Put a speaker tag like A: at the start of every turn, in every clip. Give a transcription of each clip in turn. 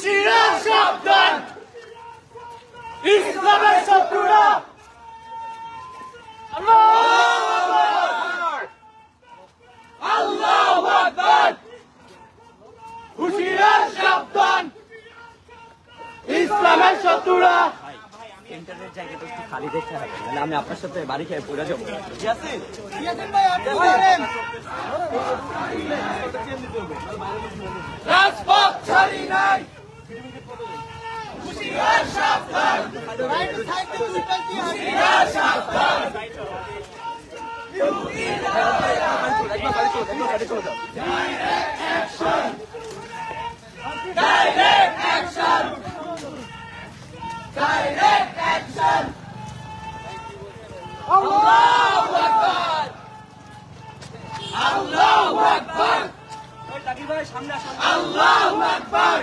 A: হুঁশিয়ার সাবধান, ইসলামের শত্রুরা। আল্লাহু আকবার, হুঁশিয়ার সাবধান, ইসলামের শত্রুরা।
B: ইন্টারনেট জায়গাটা একটু খালি দেখতে হবে, নাহলে আমি আপনার সাথে বাড়ি খেয়ে পড়ে যাবো।
A: রাজপথ ছাড়ি নাই, হুঁশিয়ার সাবধান, হুঁশিয়ার সাবধান। Direct action, direct action. Allahu Akbar, Allahu Akbar, Allahu Akbar.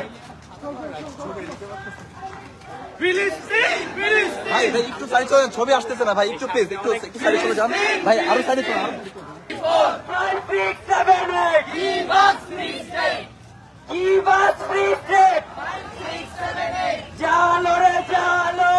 A: ফিলিস্তিন, ফিলিস্তিন।
B: ভাই ভাই একটু সাইড চলে, ছবি আসতেছে না ভাই, একটু প্লিজ একটু সাইডে চলে যান ভাই, আরো সাইডে চলে।
A: 5678, give us free state, give us free state. 5678, জালো রে জালো,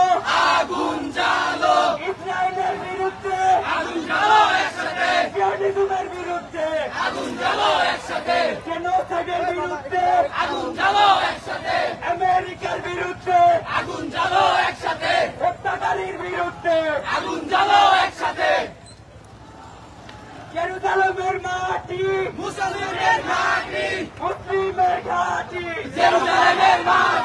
A: আগুন জালো, ইসরায়েলের বিরুদ্ধে আগুন জালো একসাথে, জিহাদিজমের বিরুদ্ধে আগুন জালো একসাথে, জেনোসাইডের বিরুদ্ধে আগুন জালো একসাথে, আমেরিকার বিরুদ্ধে আগুন জালো একসাথে, হত্যাকারীর বিরুদ্ধে আগুন জালো একসাথে। জেরুজালেমের মাটি, মুসলিমের ঘাঁটি, মুসলিমের ঘাঁটি, জেরুজালেমের মাটি।